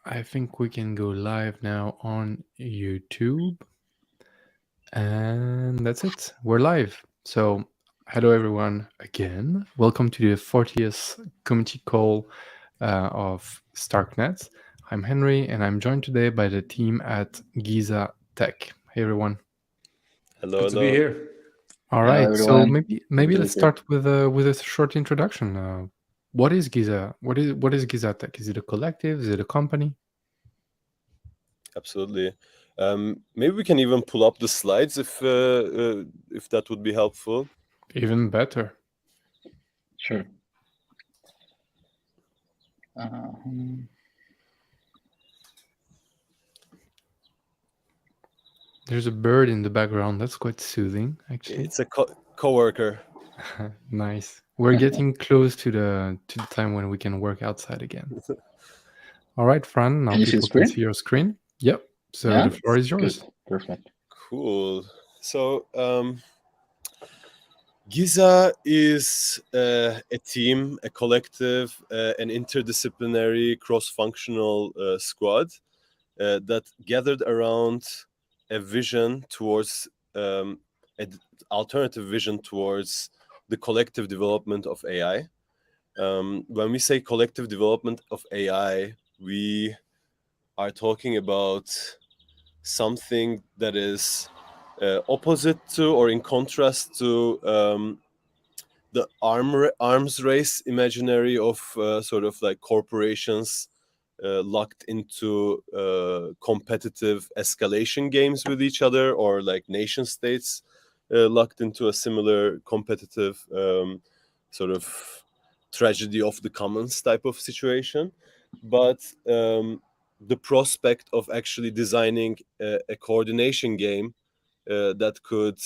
I think we can go live now on YouTube. And that's it. We're live. So, hello everyone again. Welcome to the 40th community call of Starknet. I'm Henry, and I'm joined today by the team at Giza Tech. Hey everyone. Hello, Good to be here. All Hello, right. So everyone. maybe let's start with a short introduction. What is Giza? What is Giza Tech? Is it a collective? Is it a company? Absolutely. Maybe we can even pull up the slides if that would be helpful. Even better. Sure. There's a bird in the background. That's quite soothing, actually. It's a coworker. Nice. We're getting close to the time when we can work outside again. All right, Fran. Now Can you see the people can screen? see your screen. Yep. So Yeah? the floor is yours. Good. Perfect. Cool. So Giza is a team, a collective, an interdisciplinary, cross-functional squad that gathered around a vision towards an alternative vision towards the collective development of AI. When we say collective development of AI, we are talking about something that is opposite to or in contrast to the arms race imaginary of sort of like corporations locked into competitive escalation games with each other, or like nation states locked into a similar competitive sort of tragedy of the commons type of situation. But the prospect of actually designing a coordination game that could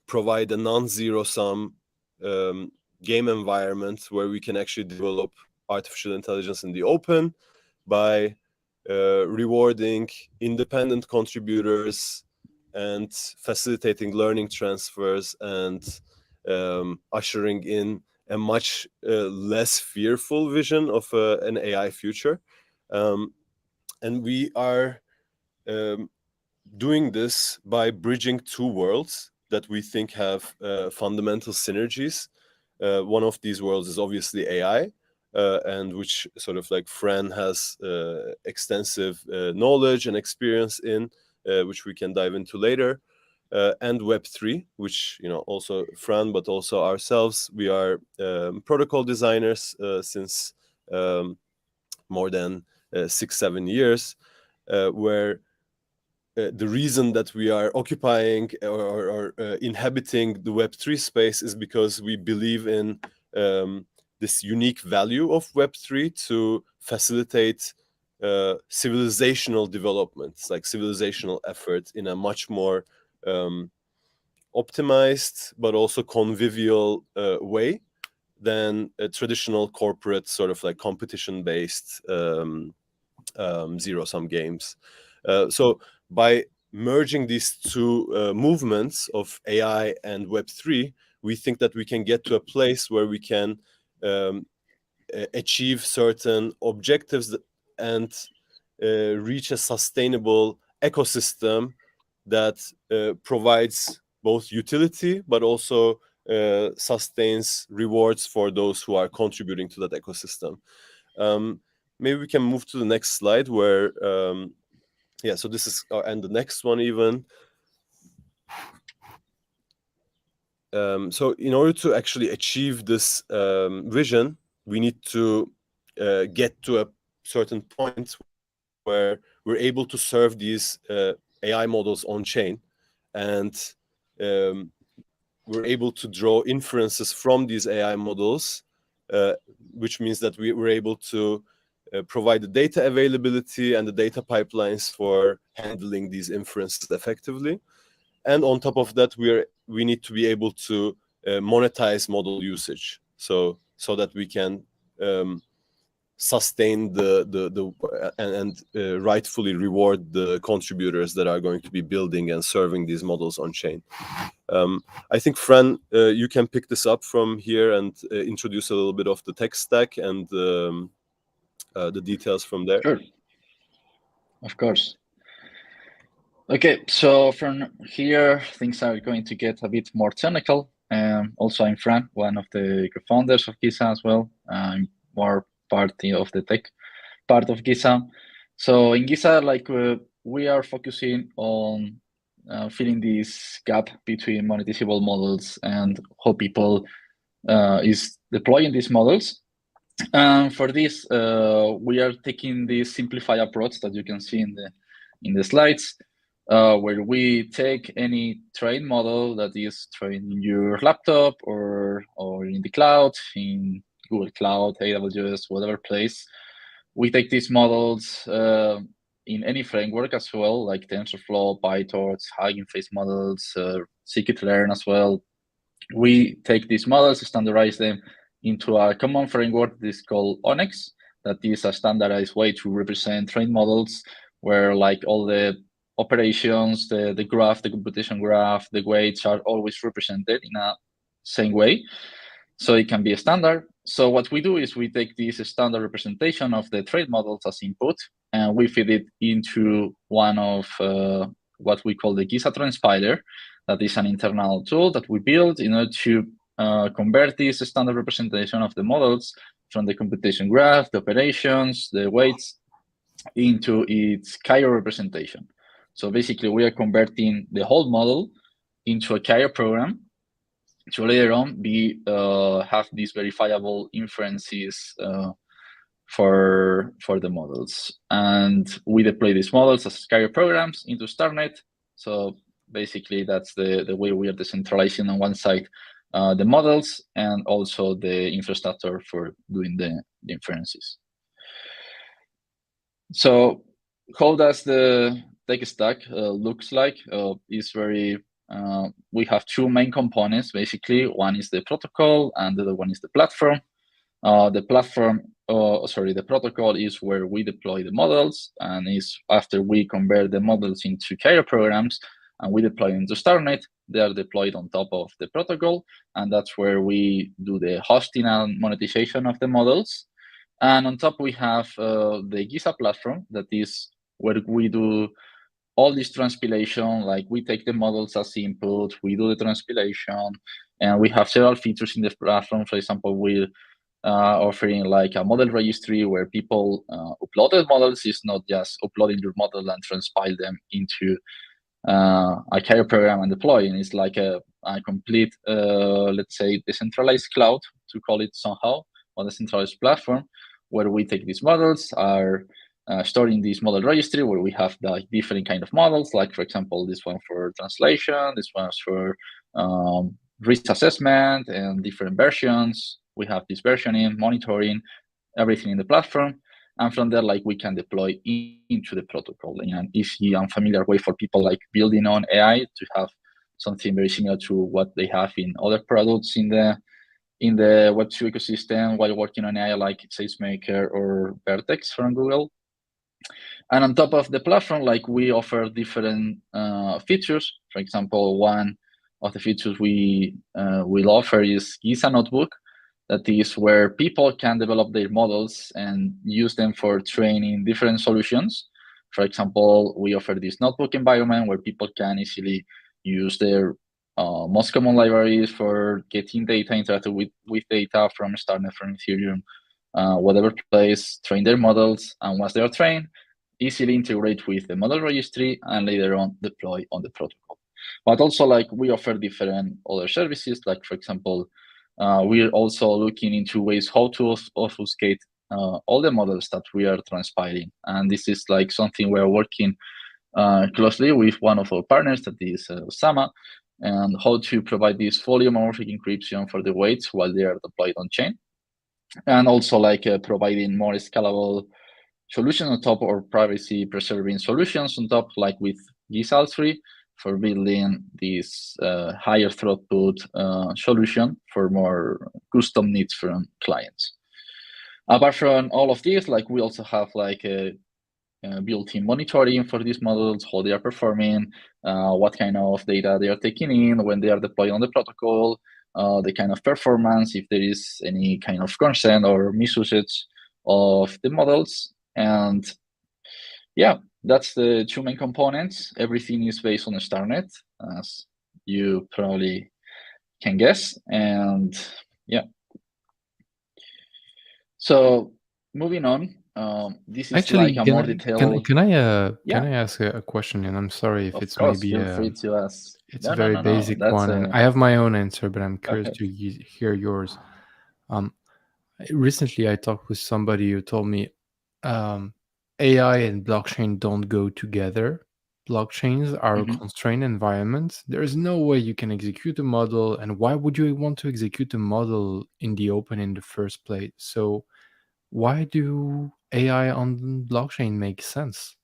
provide a non-zero sum game environment where we can actually develop artificial intelligence in the open by rewarding independent contributors and facilitating learning transfers and ushering in a much less fearful vision of an AI future. And we are doing this by bridging two worlds that we think have fundamental synergies. One of these worlds is obviously AI, and which sort of like Fran has extensive knowledge and experience in, which we can dive into later. And Web3, which, you know, also Fran, but also ourselves, we are protocol designers since more than 6-7 years, where the reason that we are occupying or inhabiting the Web3 space is because we believe in this unique value of Web3 to facilitate civilizational developments, like civilizational effort in a much more optimized but also convivial way than a traditional corporate sort of like competition-based zero-sum games. So by merging these two movements of AI and Web3, we think that we can get to a place where we can achieve certain objectives and reach a sustainable ecosystem that provides both utility but also sustains rewards for those who are contributing to that ecosystem. Maybe we can move to the next slide where, so this is, and the next one even. So in order to actually achieve this vision, we need to get to a certain point where we're able to serve these AI models on chain, and we're able to draw inferences from these AI models, which means that we were able to provide the data availability and the data pipelines for handling these inferences effectively. And on top of that, we need to be able to monetize model usage, so that we can sustain and rightfully reward the contributors that are going to be building and serving these models on chain. I think, Fran, you can pick this up from here and introduce a little bit of the tech stack and the details from there. Sure. Of course. Okay, so from here, things are going to get a bit more technical. Also, I'm Fran, one of the co-founders of Giza as well. I'm more part of the tech part of Giza. So in Giza, we are focusing on filling this gap between monetizable models and how people is deploying these models. For this, we are taking this simplified approach that you can see in the slides, where we take any trained model that is trained in your laptop or in the cloud, in Google Cloud, AWS, whatever place. We take these models in any framework as well, like TensorFlow, PyTorch, Hugging Face models, scikit-learn as well. We take these models, standardize them into a common framework that is called Onyx. That is a standardized way to represent trained models, where like all the operations, the graph, the computation graph, the weights are always represented in a same way. So it can be a standard. So what we do is we take this standard representation of the trained models as input, and we feed it into one of what we call the Giza transpiler. That is an internal tool that we build in order to convert this standard representation of the models from the computation graph, the operations, the weights, into its Cairo representation. So basically, we are converting the whole model into a Cairo program to later on be have these verifiable inferences for the models. And we deploy these models as Cairo programs into Starknet. So basically, that's the way we are decentralizing on one side the models and also the infrastructure for doing the inferences. So how does the tech stack looks like? Is very we have two main components basically. One is the protocol, and the other one is the platform. The protocol is where we deploy the models, and is after we convert the models into Cairo programs and we deploy into Starknet, they are deployed on top of the protocol, and that's where we do the hosting and monetization of the models. And on top, we have the Giza platform, that is where we do all this transpilation. Like we take the models as input, we do the transpilation, and we have several features in the platform. For example, we're offering like a model registry where people upload the models. It's not just uploading your model and transpile them into a Cairo program and deploying. It's like a complete, let's say, decentralized cloud, to call it somehow, or decentralized platform, where we take these models, are stored in this model registry, where we have like different kind of models, like for example, this one for translation, this one's for risk assessment, and different versions. We have this versioning, monitoring, everything in the platform. And from there, like we can deploy into the protocol in an easy and familiar way for people like building on AI to have something very similar to what they have in other products in the Web2 ecosystem while working on AI, like SageMaker or Vertex from Google. And on top of the platform, like we offer different features. For example, one of the features we will offer is Giza Notebook. That is where people can develop their models and use them for training different solutions. For example, we offer this notebook environment where people can easily use their most common libraries for getting data, interacting with data from Starknet, from Ethereum, whatever place, train their models, and once they are trained, easily integrate with the model registry and later on deploy on the protocol. But also, like we offer different other services, like for example, we're also looking into ways how to obfuscate all the models that we are transpiling. And this is like something we're working closely with one of our partners, that is Sama, and how to provide this fully homomorphic encryption for the weights while they are deployed on chain. And also like providing more scalable solutions on top, or privacy preserving solutions on top, like with Giza 3, for building this higher throughput solution for more custom needs from clients. Apart from all of this, like we also have like a built-in monitoring for these models, how they are performing, what kind of data they are taking in when they are deployed on the protocol, the kind of performance, if there is any kind of consent or misusage of the models. And yeah, that's the two main components. Everything is based on StarkNet, as you probably can guess. And yeah, so moving on, this is like Actually, a can more I can detailed. can I can Yeah, I ask a question? And I'm sorry if of it's course, maybe feel free to ask. it's a No, no, very no, no. basic That's one, and I have my own answer, but I'm curious okay. to hear yours. Um, Recently, I talked with somebody who told me um, AI and blockchain don't go together. Blockchains are a Mhm. constrained environment. There is no way you can execute a model, and why would you want to execute a model in the open in the first place? So, why do AI on blockchain make sense?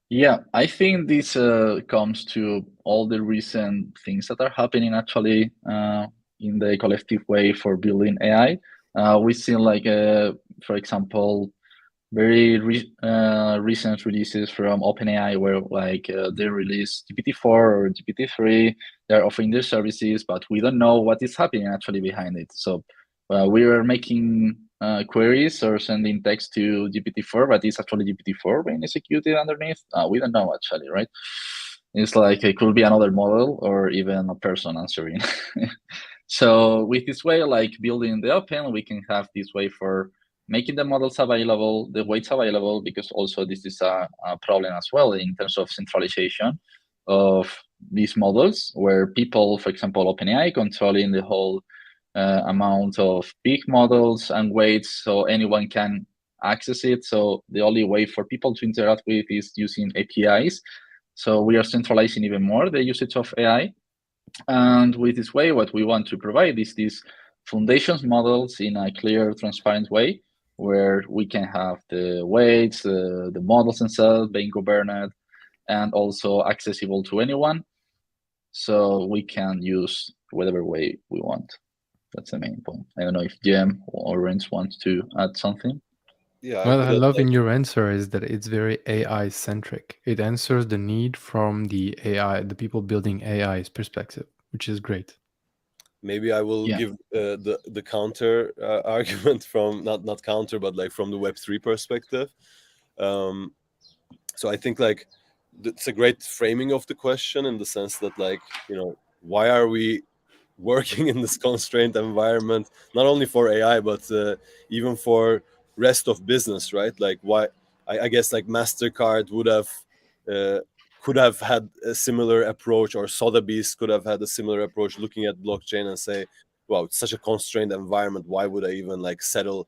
Yeah, I think this comes to all the recent things that are happening actually in the collective way for building AI. We've seen like, for example, very recent releases from OpenAI where like they release GPT-4 or GPT-3. They're offering their services, but we don't know what is happening actually behind it. So we are making queries or sending text to GPT-4, but it's actually GPT-4 being executed underneath. We don't know actually, right? It's like it could be another model or even a person answering. So with this way, like building the open, we can have this way for making the models available, the weights available, because also this is a problem as well in terms of centralization of these models, where people, for example, OpenAI controlling the whole amount of big models and weights, so anyone can access it. So the only way for people to interact with is using APIs. So we are centralizing even more the usage of AI. And with this way, what we want to provide is these foundations models in a clear, transparent way, where we can have the weights, the models themselves being governed, and also accessible to anyone. So we can use whatever way we want. That's the main point. I don't know if Jem or Renz wants to add something. Yeah, I What could I add love like in your answer is that it's very AI centric. It answers the need from the AI, the people building AI's perspective, which is great. maybe I will Yeah. give the counter argument from not counter but like from the Web3 perspective. Um, so I think like it's a great framing of the question in the sense that like why are we working in this constrained environment not only for AI but even for rest of business, right? Like why I guess like Mastercard would have uh, could have had a similar approach, or Sotheby's could have had a similar approach looking at blockchain and say, well, it's such a constrained environment, why would I even like settle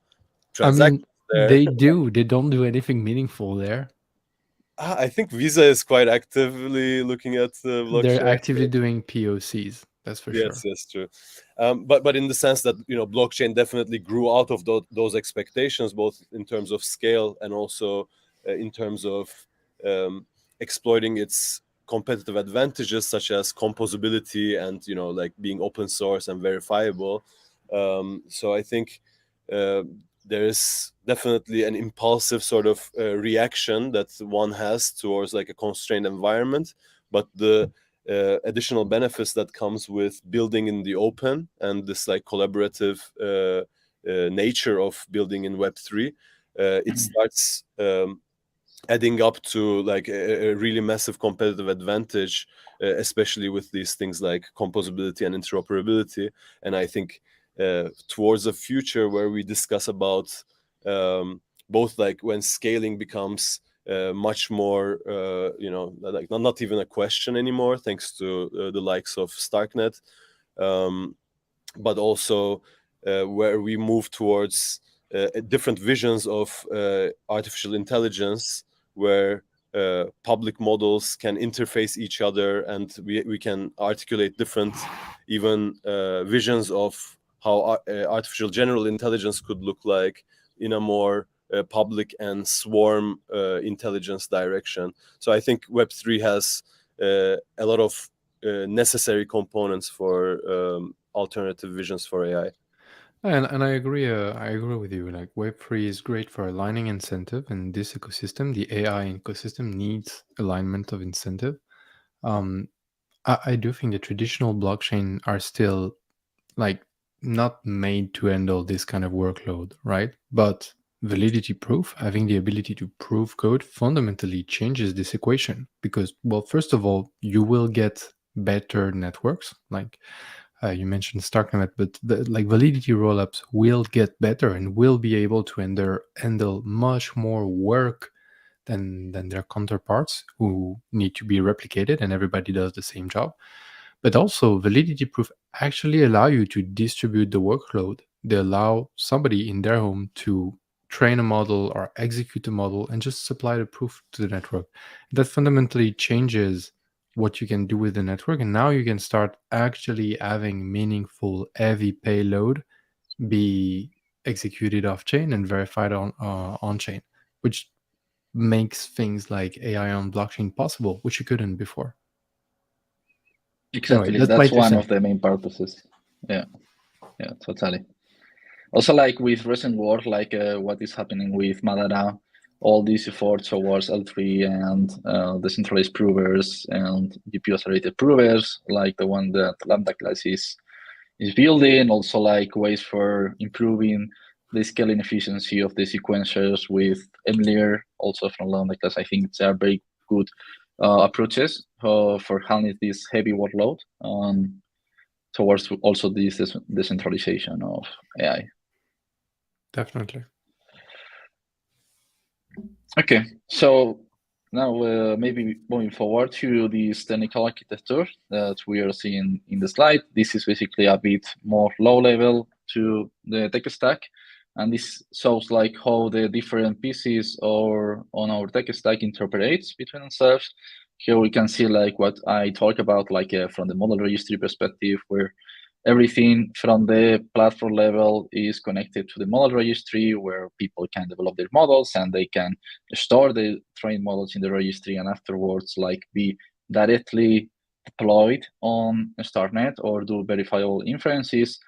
I transactions mean, there? they don't do anything meaningful there. I think Visa is quite actively looking at They're blockchain. actively doing POCs, that's for Yes, sure. yes, true. But in the sense that blockchain definitely grew out of those expectations, both in terms of scale and also in terms of um, exploiting its competitive advantages, such as composability and like being open source and verifiable. So I think uh, there is definitely an impulsive sort of reaction that one has towards like a constrained environment, but the additional benefits that comes with building in the open and this like collaborative nature of building in Web3, it starts adding up to like a really massive competitive advantage, especially with these things like composability and interoperability. And I think towards a future where we discuss about both like when scaling becomes much more, like not even a question anymore, thanks to the likes of Starknet, um, but also where we move towards different visions of artificial intelligence, where public models can interface each other, and we can articulate different even visions of how artificial general intelligence could look like in a more public and swarm intelligence direction. So I think Web3 has a lot of necessary components for alternative visions for AI. And I agree with you. Like Web3 is great for aligning incentive, and this ecosystem, the AI ecosystem, needs alignment of incentive. Um, I do think the traditional blockchain are still like not made to handle this kind of workload, right? But validity proof, having the ability to prove code, fundamentally changes this equation because, well, first of all, you will get better networks. Like you mentioned Starknet, but like validity rollups will get better and will be able to handle much more work than their counterparts who need to be replicated, and everybody does the same job. But also, validity proof actually allow you to distribute the workload. They allow somebody in their home to train a model or execute a model and just supply the proof to the network. That fundamentally changes what you can do with the network. And now you can start actually having meaningful, heavy payload be executed off chain and verified on chain, which makes things like AI on blockchain possible, which you couldn't before. Exactly. Anyway, that's my That's one 2 of the main purposes. Yeah, totally. Also, like with recent work, like what is happening with Madara, all these efforts towards L3 and decentralized provers and GPU-accelerated provers, like the one that Lambda class is building, also like ways for improving the scaling efficiency of the sequencers with Emlier, also from Lambda class. I think they are very good approaches for handling this heavy workload towards also this decentralization of AI. Definitely. Okay, so now maybe moving forward to this technical architecture that we are seeing in the slide. This is basically a bit more low level to the tech stack. And this shows like how the different pieces or on our tech stack interpolates between themselves. Here we can see like what I talk about, like from the model registry perspective, where everything from the platform level is connected to the model registry, where people can develop their models and they can store the trained models in the registry and afterwards like be directly deployed on Starknet or do verifiable inferences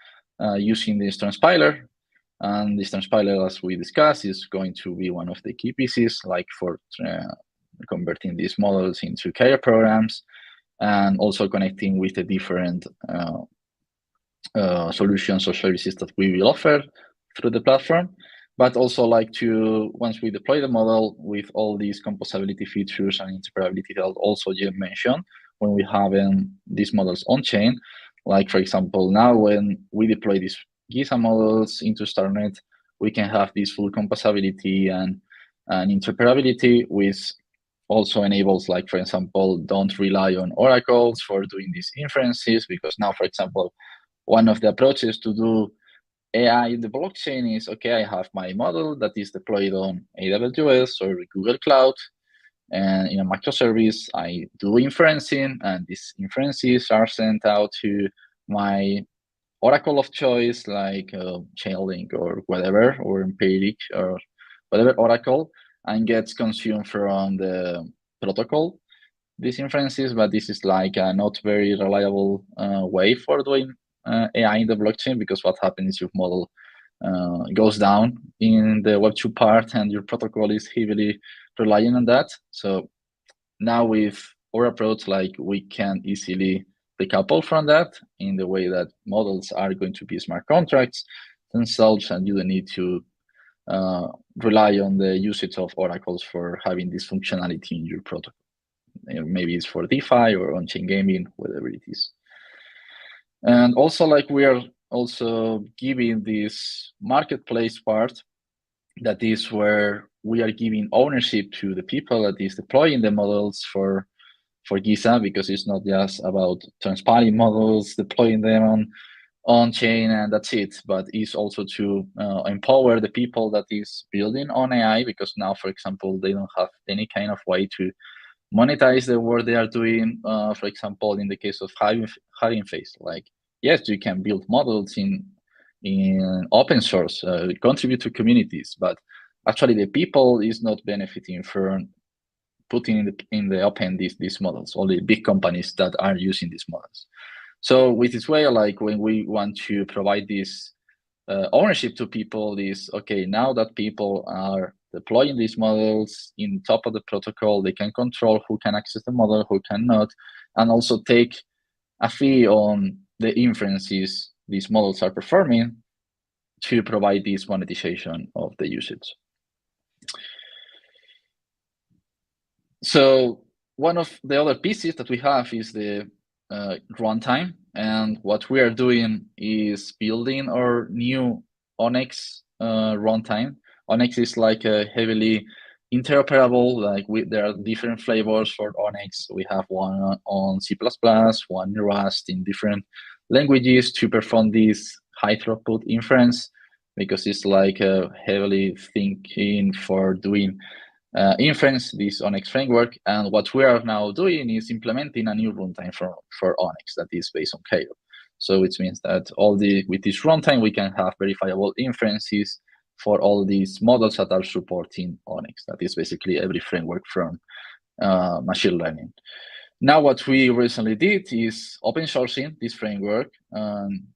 using this transpiler. And this transpiler, as we discussed, is going to be one of the key pieces, like for converting these models into carrier programs and also connecting with the different solutions or services that we will offer through the platform, but also like to, once we deploy the model with all these composability features and interoperability that also you mentioned, when we have these models on chain, like for example, now when we deploy these Giza models into Starknet, we can have this full composability and interoperability, which also enables, like for example, don't rely on oracles for doing these inferences, because now, for example, one of the approaches to do AI in the blockchain is, okay, I have my model that is deployed on AWS or Google Cloud, and in a microservice, I do inferencing, and these inferences are sent out to my oracle of choice, like Chainlink or whatever, or Empiric or whatever oracle, and gets consumed from the protocol, these inferences, but this is like a not very reliable way for doing AI in the blockchain, because what happens if your model goes down in the Web2 part and your protocol is heavily relying on that. So now with our approach, like we can easily decouple from that in the way that models are going to be smart contracts themselves, and you don't need to rely on the usage of oracles for having this functionality in your protocol. Maybe it's for DeFi or on-chain gaming, whatever it is. And also, like we are also giving this marketplace part, that is where we are giving ownership to the people that is deploying the models for Giza, because it's not just about transpiling models, deploying them on chain, and that's it, but it's also to empower the people that is building on AI, because now, for example, they don't have any kind of way to monetize the work they are doing. For example, in the case of Hugging Face, like, yes, you can build models in open source, contribute to communities, but actually the people is not benefiting from putting in the open these models, only big companies that are using these models. So with this way, like when we want to provide this ownership to people, is okay, now that people are deploying these models in top of the protocol, they can control who can access the model, who cannot, and also take a fee on the inferences these models are performing to provide this monetization of the usage. So one of the other pieces that we have is the runtime. And what we are doing is building our new Onyx runtime. Onyx is like a heavily interoperable, like there are different flavors for Onyx. We have one on C++, one in Rust, in different languages to perform this high throughput inference, because it's like heavily thinking for doing inference, this Onyx framework. And what we are now doing is implementing a new runtime for Onyx that is based on Cairo. So which means that with this runtime, we can have verifiable inferences for all these models that are supporting Onyx. That is basically every framework from machine learning. Now, what we recently did is open sourcing this framework,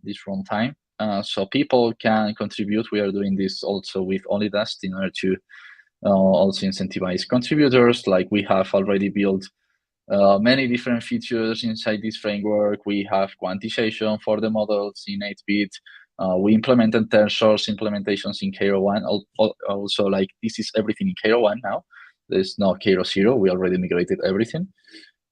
this runtime, so people can contribute. We are doing this also with OnlyDust in order to also incentivize contributors. Like we have already built many different features inside this framework. We have quantization for the models in 8-bit. We implemented tensors implementations in Cairo 1. Also, like this is everything in Cairo 1 now. There's no Cairo 0. We already migrated everything.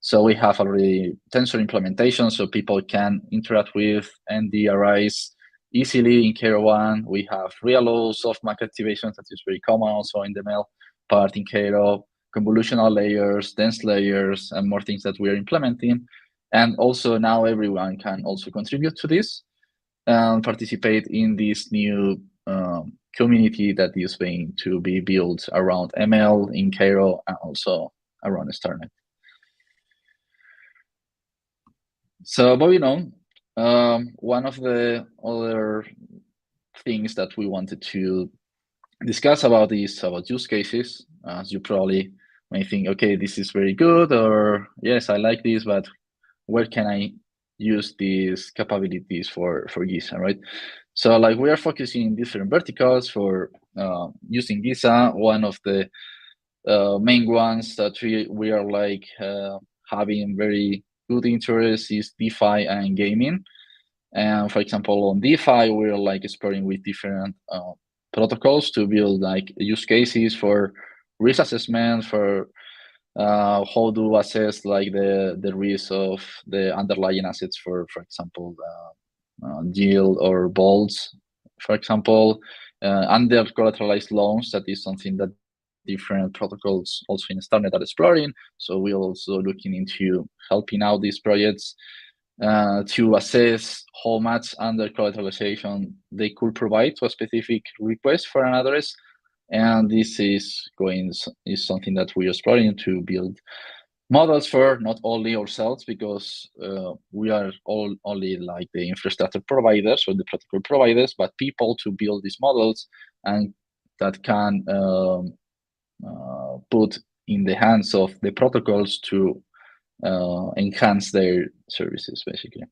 So we have already tensor implementation, so people can interact with NDRIs easily in Cairo 1. We have real softmax activations that is very common also in the ML part in Cairo, convolutional layers, dense layers, and more things that we are implementing. And also now everyone can also contribute to this and participate in this new community that is going to be built around ML in Cairo and also around Starknet. So moving on, one of the other things that we wanted to discuss about is about use cases. As you probably may think, okay, this is very good, or yes, I like this, but where can I use these capabilities for Giza, right? So like we are focusing in different verticals for using Giza. One of the main ones that we are like having very good interest is DeFi and gaming. And for example, on DeFi, we're like exploring with different protocols to build like use cases for risk assessment, for how to assess like the risk of the underlying assets, for example, yield or bolts, for example, under collateralized loans. That is something that different protocols also in Starknet are exploring. So we're also looking into helping out these projects to assess how much under collateralization they could provide to a specific request for an address. And this is something that we're exploring to build models for, not only ourselves, because we are only like the infrastructure providers or the protocol providers, but people to build these models and that can put in the hands of the protocols to enhance their services, basically.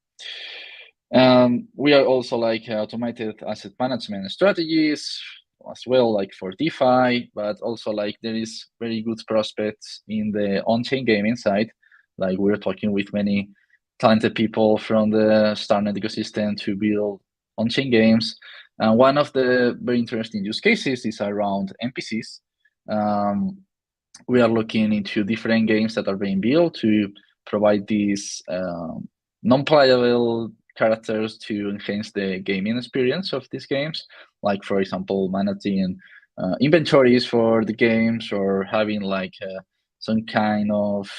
We are also like automated asset management strategies as well, like for DeFi, but also like there is very good prospects in the on-chain gaming side. Like we're talking with many talented people from the Starknet ecosystem to build on-chain games. And one of the very interesting use cases is around NPCs. We are looking into different games that are being built to provide these non-playable characters to enhance the gaming experience of these games. Like, for example, managing inventories for the games, or having like some kind of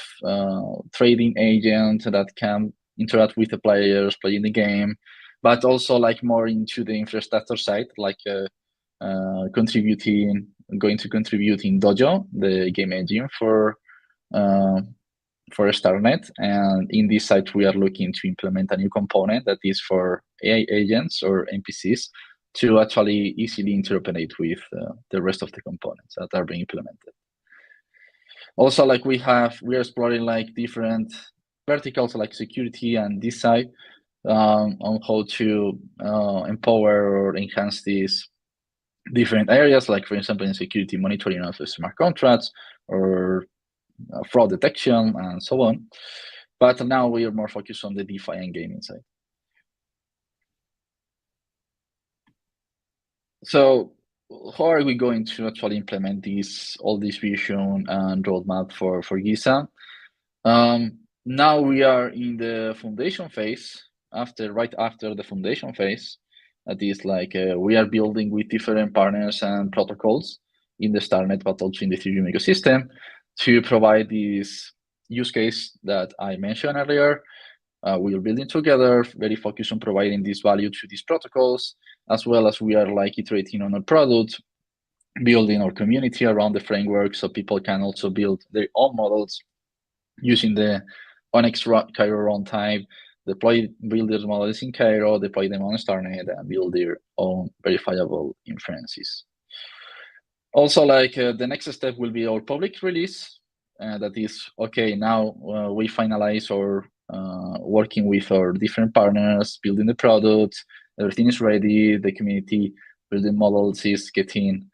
trading agent that can interact with the players playing the game, but also like more into the infrastructure side, like going to contribute in Dojo, the game engine for Starknet. And in this site, we are looking to implement a new component that is for AI agents or NPCs to actually easily interoperate with the rest of the components that are being implemented. Also, like we are exploring like different verticals like security and this side on how to empower or enhance these different areas, like for example in security monitoring of smart contracts or fraud detection and so on. But now we are more focused on the DeFi and gaming side. So how are we going to actually implement all this vision and roadmap for Giza? Now we are in the foundation phase. Right after the foundation phase, that is like we are building with different partners and protocols in the Starknet, but also in the Ethereum ecosystem to provide this use case that I mentioned earlier. We are building together, very focused on providing this value to these protocols, as well as we are like iterating on a product, building our community around the framework so people can also build their own models using the Onyx Cairo runtime, build their models in Cairo, deploy them on Starknet, and build their own verifiable inferences. Also, like the next step will be our public release. That is, okay, now we finalize our working with our different partners, building the product, everything is ready, the community building models is getting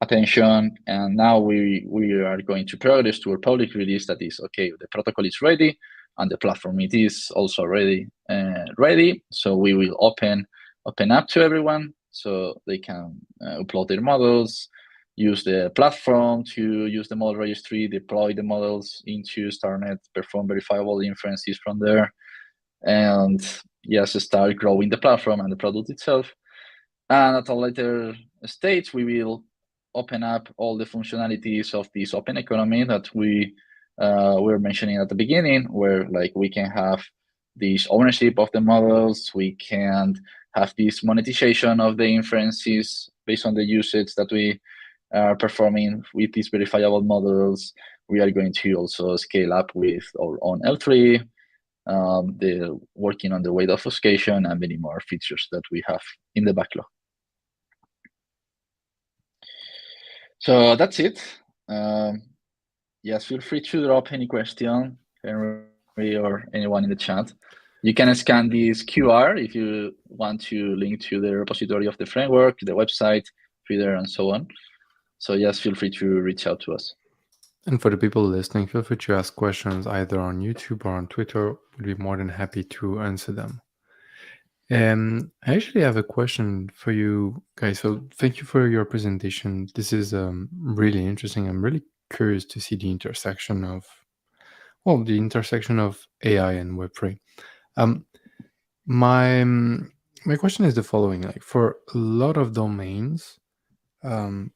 attention, and now we are going to progress to a public release. That is, okay, the protocol is ready and the platform it is also ready. So we will open up to everyone so they can upload their models, use the platform to use the model registry, deploy the models into Starknet, perform verifiable inferences from there, and yes, start growing the platform and the product itself. And at a later stage, we will open up all the functionalities of this open economy that we were mentioning at the beginning, where like we can have this ownership of the models, we can have this monetization of the inferences based on the usage that we are performing with these verifiable models. We are going to also scale up with our own L3, the working on the weight obfuscation and many more features that we have in the backlog. So that's it. Yes, feel free to drop any question, Henry or anyone in the chat. You can scan this QR if you want to link to the repository of the framework, the website, Twitter, and so on. So yes, feel free to reach out to us. And for the people listening, feel free to ask questions either on YouTube or on Twitter. We'd be more than happy to answer them. I actually have a question for you guys. So thank you for your presentation. This is really interesting. I'm really curious to see the intersection of AI and Web3. My question is the following: like for a lot of domains, the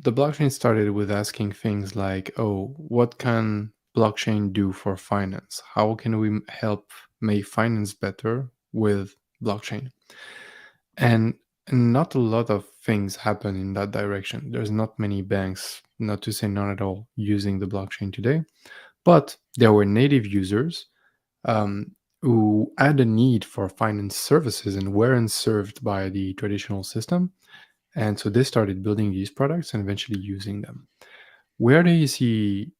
blockchain started with asking things like, "Oh, what can blockchain do for finance? How can we help make finance better with blockchain?" And not a lot of things happen in that direction. There's not many banks, not to say none at all, using the blockchain today. But there were native users who had a need for finance services and weren't served by the traditional system. And so they started building these products and eventually using them. Where do you see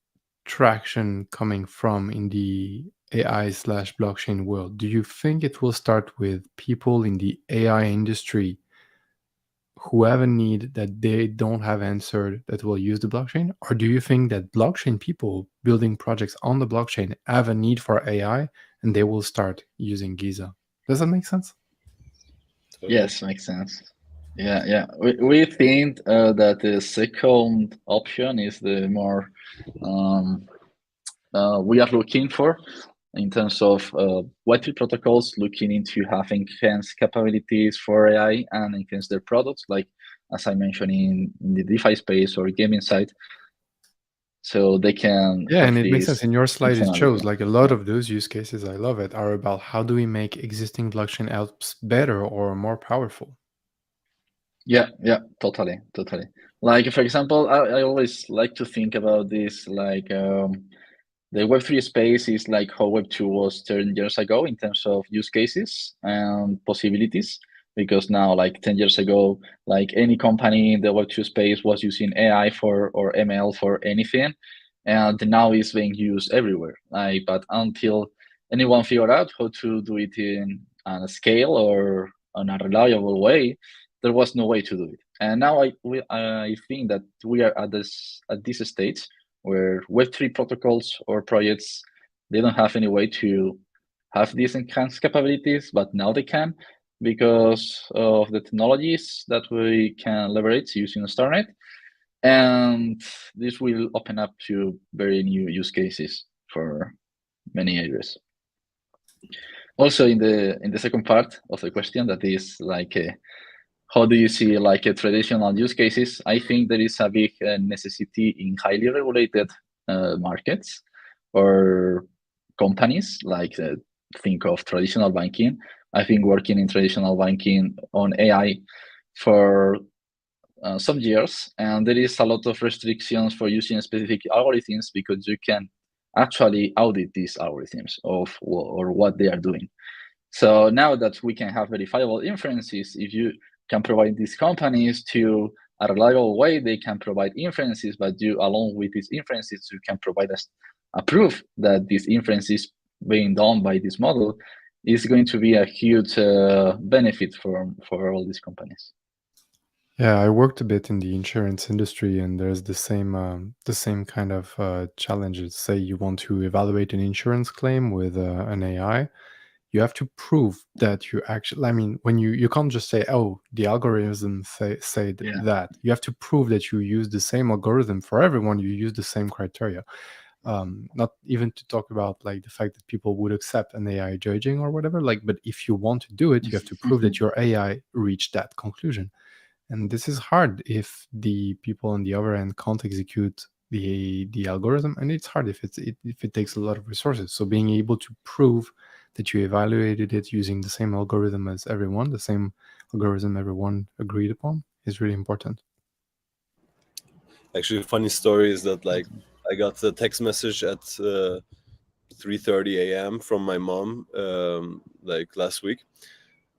traction coming from in the AI/blockchain world? Do you think it will start with people in the AI industry who have a need that they don't have answered that will use the blockchain? Or do you think that blockchain people building projects on the blockchain have a need for AI and they will start using Giza? Does that make sense? Yes, makes sense. Yeah. We think that the second option is the more we are looking for in terms of Web3 protocols, looking into having enhanced capabilities for AI and enhance their products, like as I mentioned in the DeFi space or gaming side. So they can. Yeah, and it makes sense. In your slide, it shows functionality. like a lot of those use cases, I love it, are about how do we make existing blockchain apps better or more powerful? Yeah, totally. Like, for example, I always like to think about this, like the Web3 space is like how Web2 was 10 years ago in terms of use cases and possibilities. Because now, like 10 years ago, like any company in the Web2 space was using AI or ML for anything, and now it's being used everywhere. Like, but until anyone figured out how to do it on a scale or on a reliable way, there was no way to do it. And now I think that we are at this stage where Web3 protocols or projects, they don't have any way to have these enhanced capabilities, but now they can, because of the technologies that we can leverage using StarkNet. And this will open up to very new use cases for many areas. Also, in the second part of the question, that is like, how do you see like a traditional use cases? I think there is a big necessity in highly regulated markets or companies, like think of traditional banking. I think working in traditional banking on AI for some years, and there is a lot of restrictions for using specific algorithms because you can actually audit these algorithms of or what they are doing. So now that we can have verifiable inferences, if you can provide these companies to a reliable way, they can provide inferences, but you, along with these inferences, you can provide us a proof that this inference is being done by this model, is going to be a huge benefit for all these companies. Yeah, I worked a bit in the insurance industry, and there's the same kind of challenges. Say you want to evaluate an insurance claim with an AI, you have to prove that you actually. I mean, when you can't just say, "Oh, the algorithm said Yeah. that." You have to prove that you use the same algorithm for everyone. You use the same criteria. Not even to talk about like the fact that people would accept an AI judging or whatever. Like, but if you want to do it, you have to prove that your AI reached that conclusion. And this is hard if the people on the other end can't execute the algorithm, and it's hard if if it takes a lot of resources. So being able to prove that you evaluated it using the same algorithm as everyone, the same algorithm everyone agreed upon, is really important. Actually, a funny story is that like I got a text message at 3:30 a.m. from my mom like last week,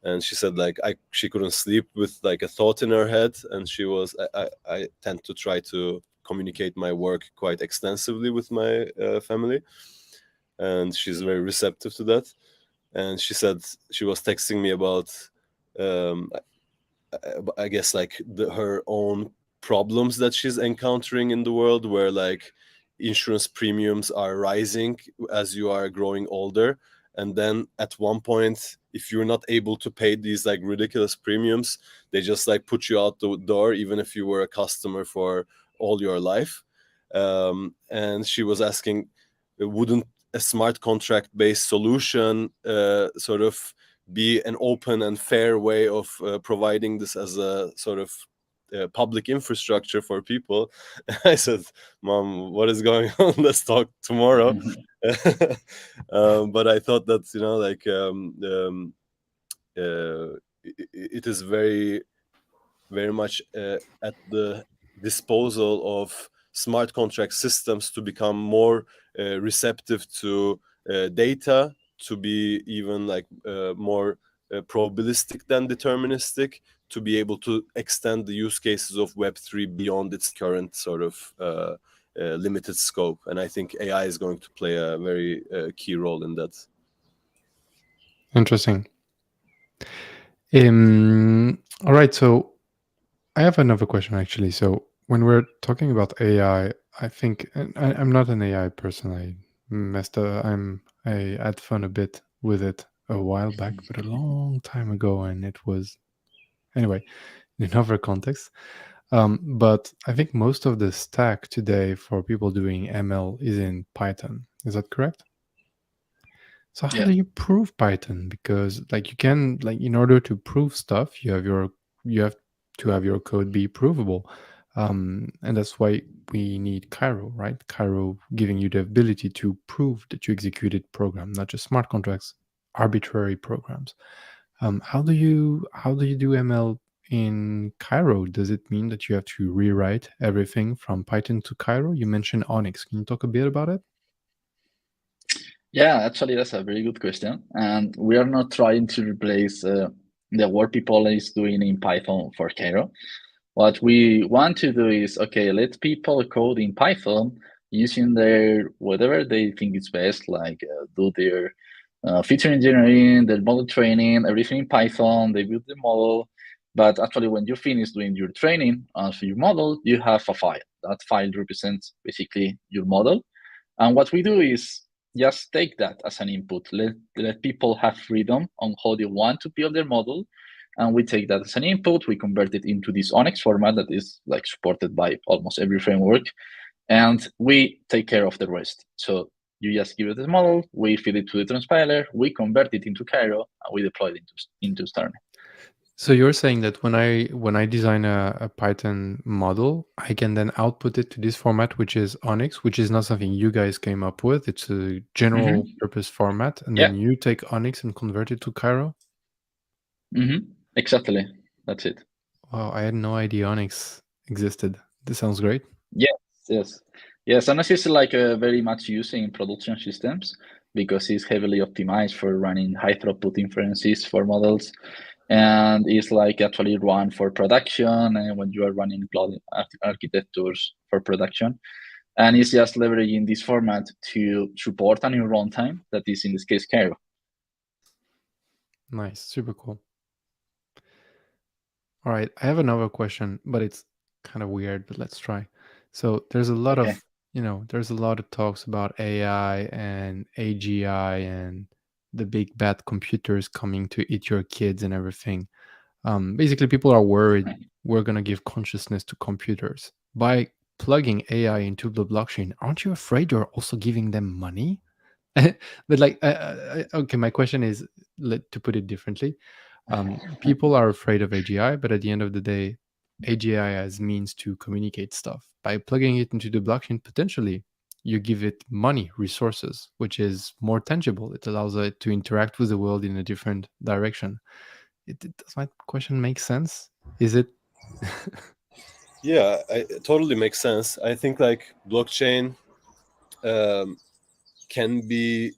and she said like she couldn't sleep with like a thought in her head, and she was I tend to try to communicate my work quite extensively with my family, and she's very receptive to that. And she said she was texting me about I guess like her own problems that she's encountering in the world, where like insurance premiums are rising as you are growing older, and then at one point if you're not able to pay these like ridiculous premiums, they just like put you out the door even if you were a customer for all your life. And she was asking, wouldn't a smart contract based solution sort of be an open and fair way of providing this as a sort of public infrastructure for people? I said, Mom, what is going on? Let's talk tomorrow. But I thought that, you know, like it is very, very much at the disposal of smart contract systems to become more receptive to data, to be even like more probabilistic than deterministic, to be able to extend the use cases of Web3 beyond its current sort of limited scope. And I think AI is going to play a very key role in that. Interesting. All right, so I have another question actually. So when we're talking about AI, I think, and I'm not an AI person. I messed up. I had fun a bit with it a while back, but a long time ago, and it was anyway in another context. But I think most of the stack today for people doing ML is in Python. Is that correct? So how Yeah. do you prove Python? Because like you can, like, in order to prove stuff, you have to have your code be provable, and that's why we need Cairo, right? Cairo giving you the ability to prove that you executed program, not just smart contracts, arbitrary programs. How do you do ML in Cairo? Does it mean that you have to rewrite everything from Python to Cairo? You mentioned Onyx. Can you talk a bit about it? Yeah, actually, that's a very good question. And we are not trying to replace the work people is doing in Python for Cairo. What we want to do is, okay, let people code in Python using their whatever they think is best, like do their feature engineering, their model training, everything in Python. They build the model. But actually, when you finish doing your training for your model, you have a file. That file represents basically your model. And what we do is just take that as an input. Let people have freedom on how they want to build their model. And we take that as an input, we convert it into this Onyx format that is like supported by almost every framework. And we take care of the rest. So you just give it the model, we feed it to the transpiler, we convert it into Cairo, and we deploy it into Starknet. So you're saying that when I design a Python model, I can then output it to this format, which is Onyx, which is not something you guys came up with. It's a general purpose format, and Yeah. then you take Onyx and convert it to Cairo. Exactly. That's it. Wow, I had no idea Onyx existed. This sounds great. Yes. Onyx is like very much used in production systems because it's heavily optimized for running high throughput inferences for models, and it's like actually run for production and when you are running cloud architectures for production. And it's just leveraging this format to support a new runtime that is in this case Cairo. Nice, super cool. All right, I have another question, but it's kind of weird, but let's try. So there's a lot of, there's a lot of talks about AI and AGI and the big bad computers coming to eat your kids and everything. Basically, people are worried we're going to give consciousness to computers. By plugging AI into the blockchain, aren't you afraid you're also giving them money? But like, okay, my question is, to put it differently, people are afraid of AGI, but at the end of the day, AGI as means to communicate stuff. By plugging it into the blockchain, potentially you give it money, resources, which is more tangible. It allows it to interact with the world in a different direction. Does my question make sense? Is it? Yeah, it totally makes sense. I think like blockchain can be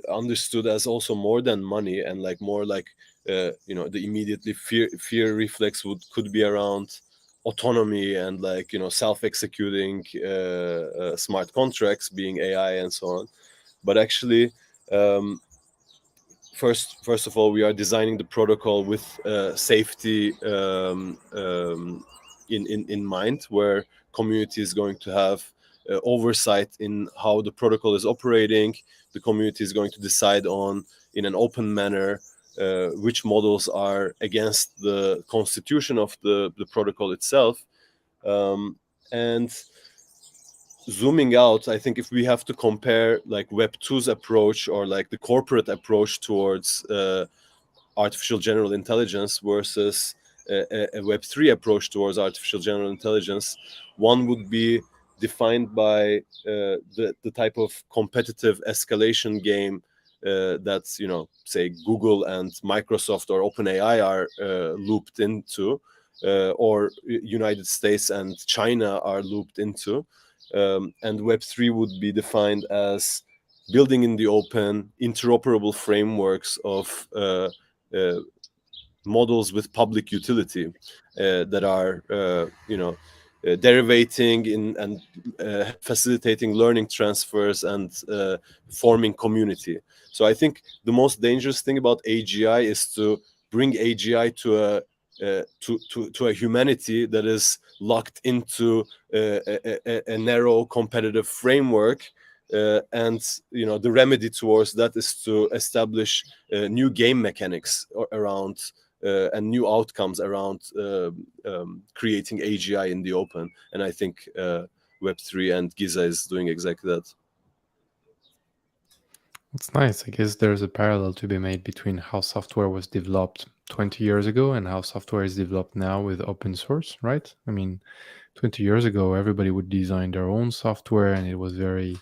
understood as also more than money, and like more like the immediately fear reflex could be around autonomy and like self-executing smart contracts being AI and so on. But actually, um, first of all, we are designing the protocol with safety in mind, where community is going to have oversight in how the protocol is operating. The community is going to decide on, in an open manner, which models are against the constitution of the protocol itself. And zooming out, I think if we have to compare like Web 2's approach or like the corporate approach towards artificial general intelligence versus a Web 3 approach towards artificial general intelligence, one would be defined by the type of competitive escalation game that say Google and Microsoft or OpenAI are looped into, or United States and China are looped into. And Web3 would be defined as building in the open, interoperable frameworks of models with public utility that are, derivating in and facilitating learning transfers and forming community. So I think the most dangerous thing about AGI is to bring AGI to a humanity that is locked into a narrow competitive framework, and the remedy towards that is to establish new game mechanics around and new outcomes around creating AGI in the open. And I think Web3 and Giza is doing exactly that. It's nice. I guess there's a parallel to be made between how software was developed 20 years ago and how software is developed now with open source, right? I mean, 20 years ago, everybody would design their own software and it was very,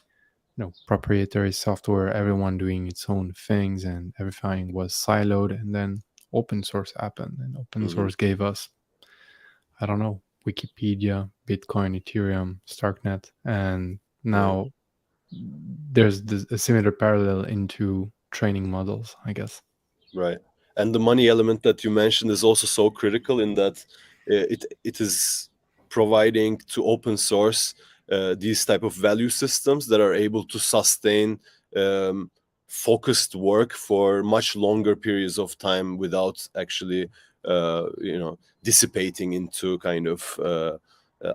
proprietary software, everyone doing its own things and everything was siloed. And then open source happened and open source gave us, I don't know, Wikipedia, Bitcoin, Ethereum, Starknet. And now there's a similar parallel into training models, I guess. Right. And the money element that you mentioned is also so critical in that it is providing to open source these type of value systems that are able to sustain focused work for much longer periods of time without actually dissipating into kind of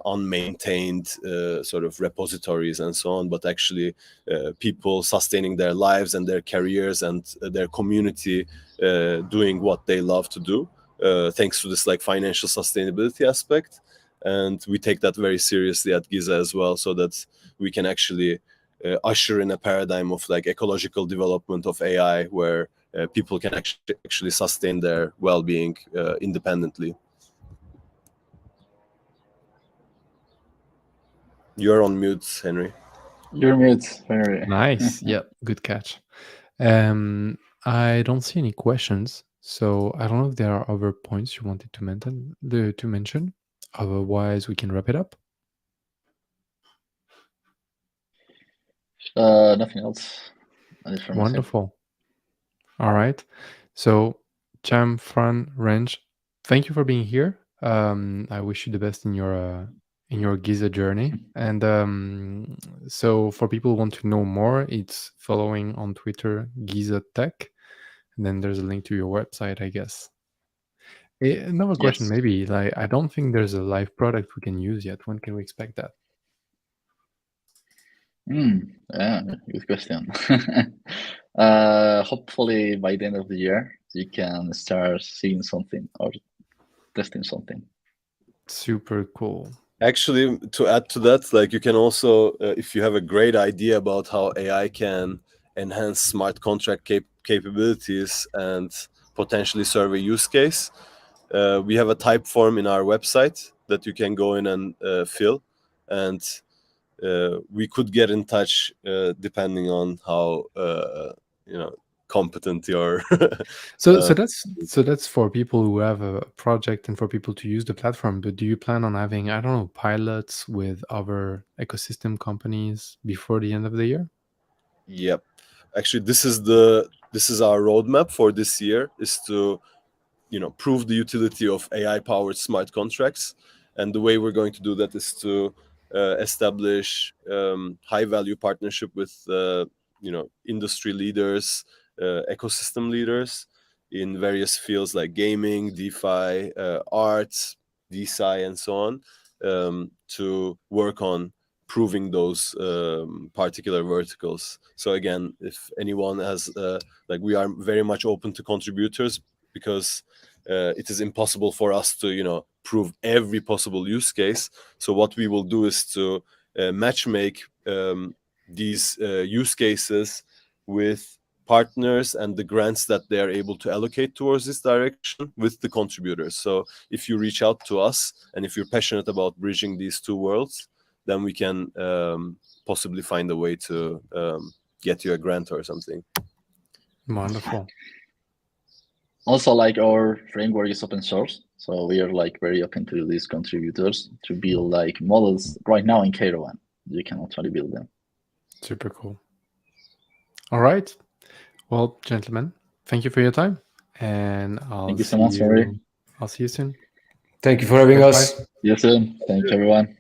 unmaintained sort of repositories and so on, but actually people sustaining their lives and their careers and their community doing what they love to do, thanks to this like financial sustainability aspect. And we take that very seriously at Giza as well, so that we can actually usher in a paradigm of like ecological development of AI, where people can actually sustain their well-being independently. You're on mute, Henry. You're mute, Henry. Nice. Yeah, good catch. I don't see any questions, so I don't know if there are other points you wanted to mention. Otherwise, we can wrap it up. Nothing else. Wonderful. All right. So, Cham, Fran, Wrench, thank you for being here. I wish you the best in your Giza journey. And so, for people who want to know more, it's following on Twitter Giza Tech, and then there's a link to your website, I guess. Another question, Yes. maybe. Like, I don't think there's a live product we can use yet. When can we expect that? Yeah, good question. Hopefully by the end of the year, you can start seeing something or testing something. Super cool. Actually, to add to that, like you can also, if you have a great idea about how AI can enhance smart contract capabilities and potentially serve a use case, we have a type form in our website that you can go in and fill, and we could get in touch depending on how competent your So that's for people who have a project and for people to use the platform. But do you plan on having, I don't know, pilots with other ecosystem companies before the end of the year? Yep. Actually, this is our roadmap for this year, is to prove the utility of AI powered smart contracts. And the way we're going to do that is to establish high value partnership with industry leaders, ecosystem leaders in various fields like gaming, DeFi, arts, DeSci, and so on, to work on proving those particular verticals. So again, if anyone has we are very much open to contributors, because it is impossible for us to prove every possible use case. So what we will do is to matchmake these use cases with partners and the grants that they are able to allocate towards this direction with the contributors. So if you reach out to us and if you're passionate about bridging these two worlds, then we can possibly find a way to get you a grant or something. Wonderful. Also, like, our framework is open source, so we are like very open to these contributors to build like models right now in K1. You can actually build them. Super cool. All right. Well, gentlemen, thank you for your time, and Thank you so much, Henry. I'll see you soon. Thank you for having Bye-bye. us. See you soon. Thank you, everyone.